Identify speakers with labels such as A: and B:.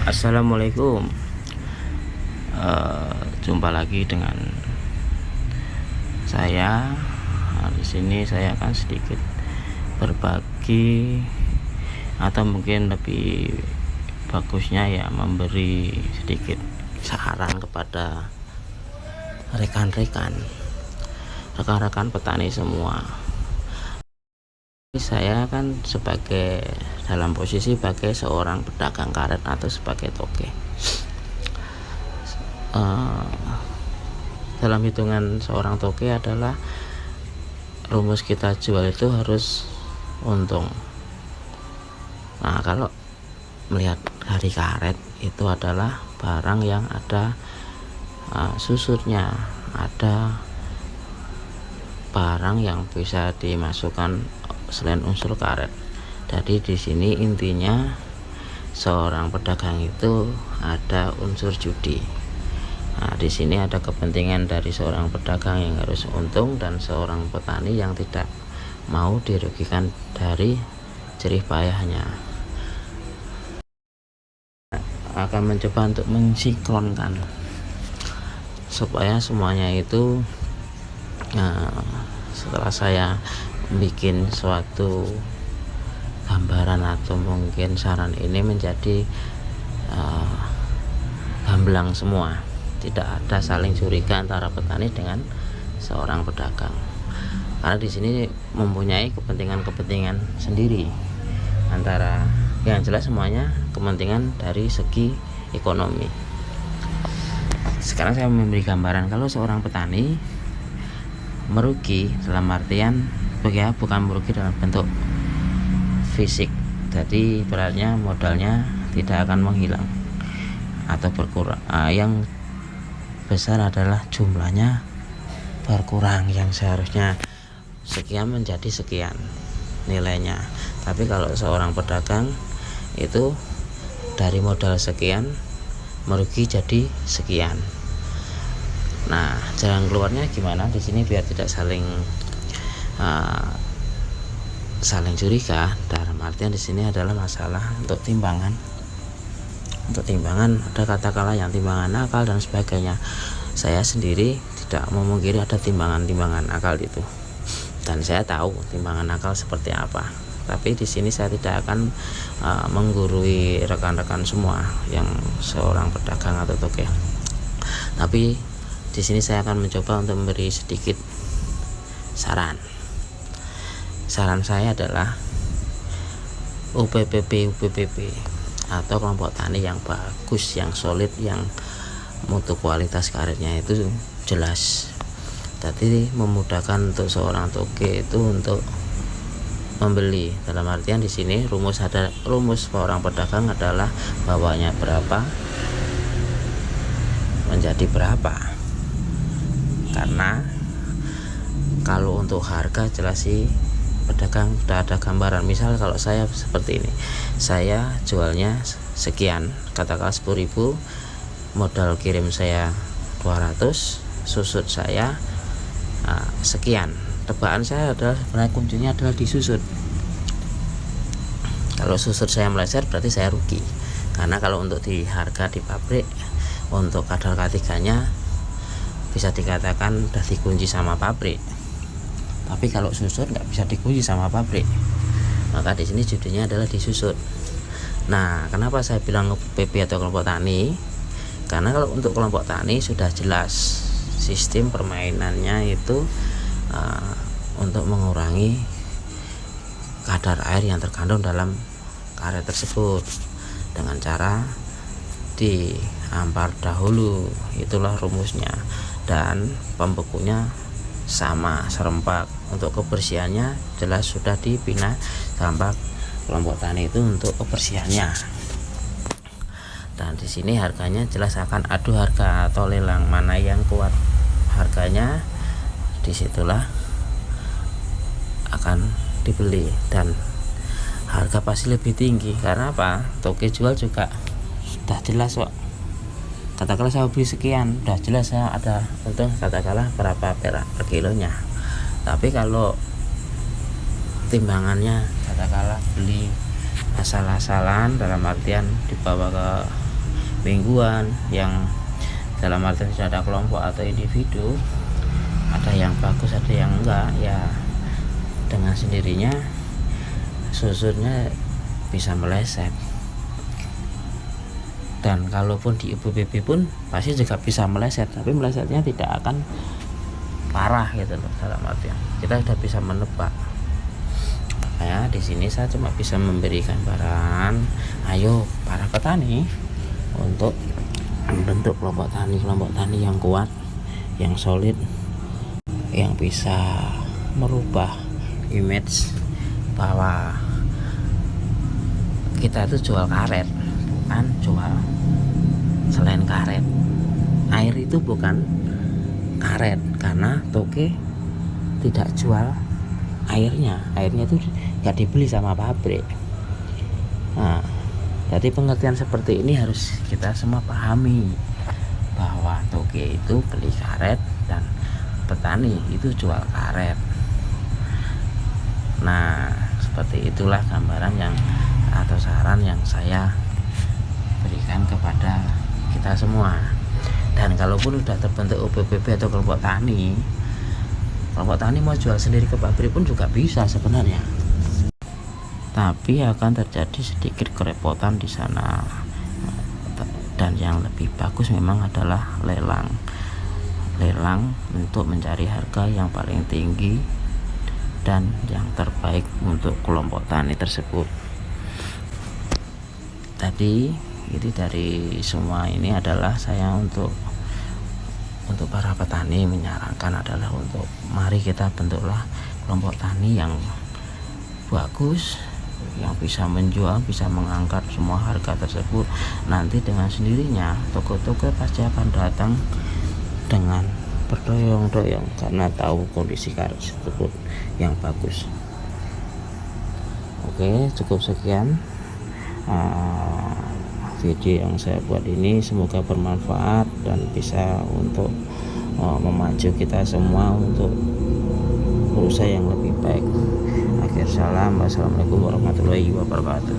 A: Assalamualaikum. Jumpa lagi dengan saya. Di sini saya akan sedikit berbagi, atau mungkin lebih bagusnya ya memberi sedikit saran kepada rekan-rekan petani semua. Saya kan dalam posisi sebagai seorang pedagang karet atau sebagai toke. Dalam hitungan seorang toke adalah rumus kita jual itu harus untung. Nah, kalau melihat hari karet itu adalah barang yang ada susutnya, ada barang yang bisa dimasukkan selain unsur karet. Jadi di sini intinya seorang pedagang itu ada unsur judi. Nah, di sini ada kepentingan dari seorang pedagang yang harus untung dan seorang petani yang tidak mau dirugikan dari jerih payahnya. Akan mencoba untuk mensinkronkan supaya semuanya itu setelah saya bikin suatu gambaran atau mungkin saran ini menjadi gamblang semua, tidak ada saling curiga antara petani dengan seorang pedagang, karena di sini mempunyai kepentingan sendiri, antara yang jelas semuanya kepentingan dari segi ekonomi. Sekarang saya memberi gambaran kalau seorang petani merugi dalam artian bukan merugi dalam bentuk fisik, jadi beratnya modalnya tidak akan menghilang atau berkurang. Yang besar adalah jumlahnya berkurang, yang seharusnya sekian menjadi sekian nilainya. Tapi kalau seorang pedagang itu dari modal sekian merugi jadi sekian. Nah, jalan keluarnya gimana di sini biar tidak saling curiga? Dalam artian di sini adalah masalah untuk timbangan. Untuk timbangan ada katakanlah yang timbangan akal dan sebagainya. Saya sendiri tidak memungkiri ada timbangan akal itu, dan saya tahu timbangan akal seperti apa. Tapi di sini saya tidak akan menggurui rekan-rekan semua yang seorang pedagang atau toke. Tapi di sini saya akan mencoba untuk memberi sedikit saran. Saran saya adalah UPPP atau kelompok tani yang bagus, yang solid, yang mutu kualitas karetnya itu jelas. Jadi memudahkan untuk seorang toke itu untuk membeli. Dalam artian di sini rumus seorang pedagang adalah bawanya berapa menjadi berapa. Karena kalau untuk harga jelas sih pedagang sudah ada gambaran. Misal kalau saya seperti ini, saya jualnya sekian, katakanlah 10.000, modal kirim saya 200, susut saya sekian. Tebakan saya adalah sebenarnya kuncinya adalah di susut. Kalau susut saya meleset berarti saya rugi, karena kalau untuk di harga di pabrik untuk kadar K3-nya bisa dikatakan sudah dikunci sama pabrik. Tapi kalau susut nggak bisa dikunci sama pabrik, maka di sini judinya adalah disusut. Nah, kenapa saya bilang PP atau kelompok tani? Karena kalau untuk kelompok tani sudah jelas sistem permainannya itu untuk mengurangi kadar air yang terkandung dalam karet tersebut dengan cara diampar dahulu. Itulah rumusnya, dan pembekunya sama serempak. Untuk kebersihannya jelas sudah dibina sama kelompok tani itu untuk kebersihannya. Dan di sini harganya jelas akan adu harga atau lelang, mana yang kuat harganya disitulah akan dibeli, dan harga pasti lebih tinggi. Karena apa? Toke jual juga sudah jelas kok. Katakanlah saya beli sekian, sudah jelas saya ada untung katakanlah berapa perak per kilonya. Tapi kalau timbangannya katakanlah beli asal-asalan, dalam artian dibawa ke mingguan, yang dalam artian sudah ada kelompok atau individu, ada yang bagus ada yang enggak, ya dengan sendirinya susunnya bisa meleset. Dan kalaupun di UPPB pun pasti juga bisa meleset, tapi melesetnya tidak akan parah gitu loh, dalam artian kita sudah bisa menebak. Makanya di sini saya cuma bisa memberikan gambaran, ayo para petani untuk membentuk kelompok tani yang kuat, yang solid, yang bisa merubah image bahwa kita itu jual karet, bukan jual selain karet. Air itu bukan karet, karena Toge tidak jual airnya itu nggak dibeli sama pabrik. Nah, jadi pengertian seperti ini harus kita semua pahami, bahwa Toge itu beli karet dan petani itu jual karet. Nah, seperti itulah gambaran yang atau saran yang saya berikan kepada kita semua. Dan kalaupun sudah terbentuk UPPB atau kelompok tani mau jual sendiri ke pabrik pun juga bisa sebenarnya, tapi akan terjadi sedikit kerepotan di sana. Dan yang lebih bagus memang adalah lelang untuk mencari harga yang paling tinggi dan yang terbaik untuk kelompok tani tersebut. Tadi itu dari semua ini adalah saya untuk para petani menyarankan adalah untuk mari kita bentuklah kelompok tani yang bagus, yang bisa menjual, bisa mengangkat semua harga tersebut. Nanti dengan sendirinya toko-toko pasti akan datang dengan berdoyong-doyong karena tahu kondisi karet tersebut yang bagus. Oke, cukup sekian video yang saya buat ini, semoga bermanfaat dan bisa untuk memacu kita semua untuk berusaha yang lebih baik. Akhir salam, wassalamualaikum warahmatullahi wabarakatuh.